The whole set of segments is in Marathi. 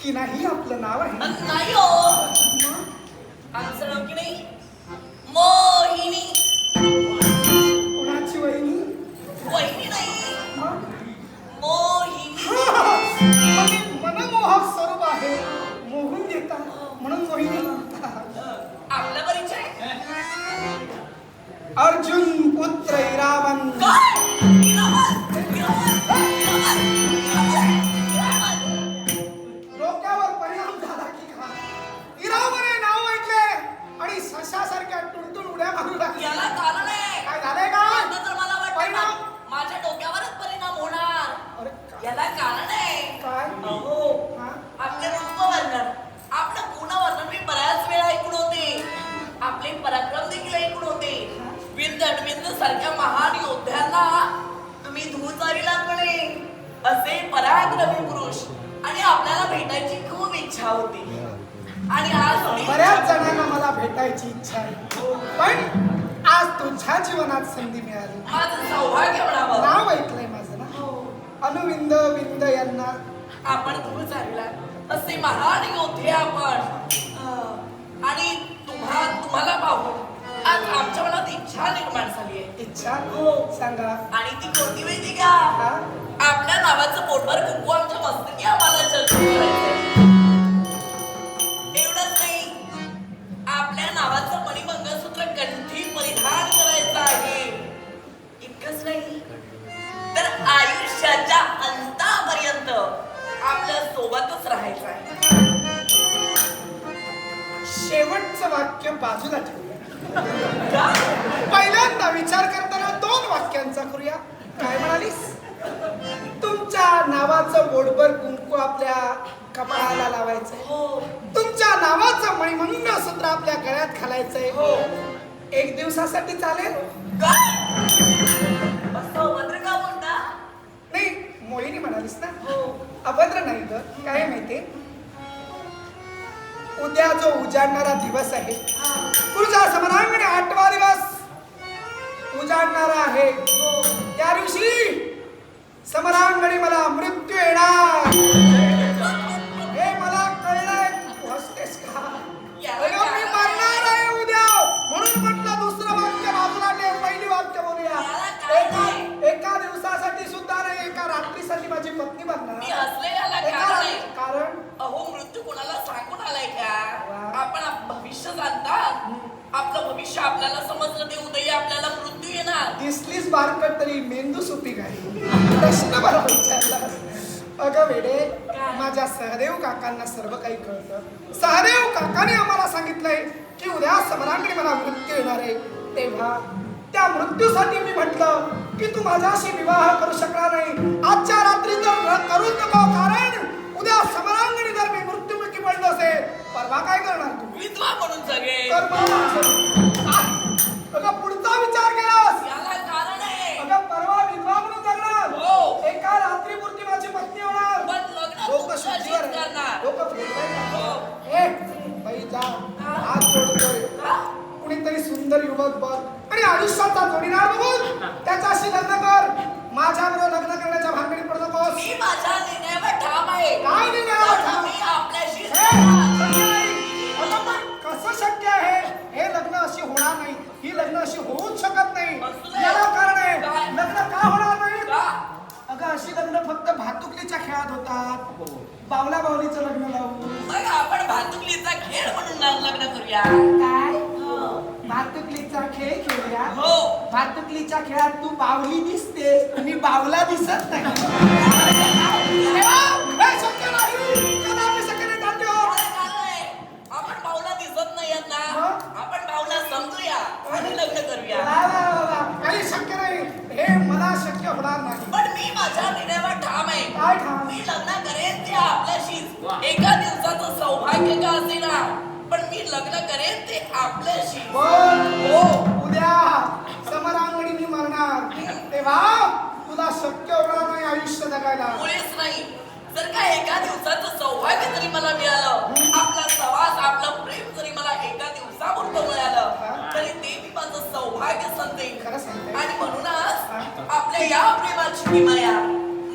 की नाही आपलं नाव आहे? नाही हो, आमचं नाव की नाही मोहिनी. कोणाची वहिनी? वहिनी नाही, मग? मोहिनी. मनमोहक स्वरूप आहे, मोहून देतात म्हणून मोहिनी. आपला परिचय अर्जुन पुत्र इरावण. काय? इरावत, इरावत, इरावत, इरावत, इरावत. डोक्यावर परिणाम झाला की काय? इरावण हे नाव ऐकले आणि सशासारख्या टुणटुण उड्या मारू लागले. याला कारण आहे. काय झालंय का? आता तर मला वाटतं परिणाम? माझ्या डोक्यावरच परिणाम होणार. अरे काय? याला कारण आहे. काय? अहो, हा? आपले रूपवर्णन, आपलं गुणवर्णन मी बऱ्याच वेळा ऐकून होते. आपले पराक्रम देखील ऐकून होते. विंद अडविंद सारख्या महान योद्ध्यांना तुम्ही धुचारीला म्हणे असे पराक्रमी पुरुष आणि आपल्याला भेटायची खूप इच्छा होती. आणि आज बऱ्याच जणांना मला भेटायची इच्छा आहे, पण आज तुझ्या जीवनात संधी मिळाली. माझं सौभाग्य म्हणावं. नाव ऐकलंय माझं ना, अनुविंद विंद यांना. आपण धुचारीला असे महान योद्धे आपण. आणि तुम्हाला पाहून आज आमच्या मनात इच्छा निर्माण झाली आहे. इच्छा? सांगा. आणि ती कोणती माहिती का? हा? आपल्या नावाचं पोटभर कुंकू आमच्या मस्तकी आम्हाला चर्चा करायचंय. एवढंच नाही, आपल्या नावाचं मणिमंगळसूत्र कंठी परिधान करायचं आहे. इतकंच नाही तर आयुष्याच्या अंतापर्यंत आपल्या सोबतच राहायचं आहे. शेवटचं वाक्य बाजूला ठेवूया. का? पहिल्यांदा विचार करताना 2 वाक्यांचा करूया. काय म्हणालीस? तुमच्या नावाचं बोटभर कुंकू आपल्या कपाळाला लावायचंय. हो. तुमच्या नावाचं मणिमंगळसूत्र आपल्या गळ्यात घालायचंय. हो. 1 दिवसासाठी चालेल? काय? असं अभद्र का म्हणता? नाही, मोहिनी म्हणालीस ना. हो. अभद्र नाही ग. काय माहितीये, उद्या जो उजाडणारा दिवस आहे, पुढच्या समरांगणे 8वा दिवस उजाडणारा आहे. त्या दिवशी समरांगणी मला मृत्यू येणार हे मला कळलंय. तू हसतेस का? अगं, मी मरणार आहे उद्या, म्हणून म्हटलं दुसरं वाक्य बाजूला ठेव, पहिली वाक्य बोलूया. एका दिवसासाठी सुद्धा नाही, एका रात्रीसाठी माझी पत्नी मी बनणार. हसलेल्याला कारण आहे. कारण अहो, मृत्यू कोणाला सांगून आलाय का? आपण भविष्य जाणतात. आपलं भविष्य आपल्याला समजलं ते उदयी आपल्याला मृत्यू येणार. दिसलीच बारकट तरी मेंदू सुपी काय प्रश्न मला विचारला. अगं वेडे, माझ्या सहदेव काकांना सर्व काही कळतं. सहदेव काकाने आम्हाला सांगितलंय की उद्या समरांगणी मला मृत्यू येणार आहे. तेव्हा त्या मृत्यूसाठी मी म्हटलं की तू माझ्याशी विवाह करू शकणार नाही. आजच्या रात्री तर करूच नको, कारण उद्या समरांगणी जर मी मृत्युमुखी पडलो असेल, परवा काय करणार तू? विधवा म्हणून जगेल. अगं, पुढचा विचार केलास? याला कारण आहे. अगं, परवा विधवा म्हणून जगणार. हो. एका रात्रीपुरती माझी पत्नी होणार. पण लग्न लोक तुमच्याशीच शुद्धीवर आहे. करणार. लोक फिरताय का? हो. ए, बाई जा, हात जोडतोय. कुणीतरी सुंदर युवक बघ आणि आयुष्याचा जोडीदार बघून त्याच्याशी लग्न कर. माझ्याबरोबर लग्न करण्याच्या भानगडीत पडू नकोस. मी माझ्या निर्णयावर ठाम आहे. काय निर्णयावर ठाम? मी आपल्याशी शक्य नाही. अगं, पण कसं शक्य आहे? हे लग्न अशी होणार नाही. ही लग्न अशी होऊच शकत नाही. याला कारण आहे. लग्न का होणार नाही? अगं, अशी लग्न फक्त भातुकलीच्या खेळात होतात. बावला बावलीचं लग्न लावू. मग आपण भातुकलीचा खेळ म्हणून लग्न करूया. काय? भातुकलीचा खेळ खेळूया. हो. भातुकलीच्या खेळात तू बावली दिसतेस, मी बावला दिसत नाही. शक्य नाही. कदापि शक्य नाही. तात्या. आपण भाऊला दिसत नाही यांना. मग? आपण भाऊला समजूया आणि लग्न करूया. वा, वा, वा, वा. काही शक्य नाही. हे मला शक्य होणार नाही. पण मी माझ्या निर्णयावर ठाम आहे. काय ठाम? मी लग्न करेन ते आपल्याशीच. एका दिवसाचं सौभाग्य का असेना, पण मी लग्न करेन ते आपल्याशी. हो, उद्या समरांगणी मी मरणार. तेव्हा तुला शक्य होणार नाही आयुष्य जगायला. मुळेच नाही. जर का एका दिवसाचं सौभाग्य जरी मला मिळालं, आपला सहवास आपलं प्रेम जरी मला एका दिवसापुरतं मिळालं, तरी ते मी माझं सौभाग्य समजेन. खरं सांगते. आणि म्हणूनच आपल्या या प्रेमाची किमया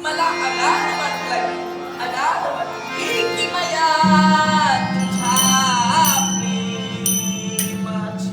मला अगाध वाटू लागली. अगाध वाटली. किमया तुझ्या प्रेमाची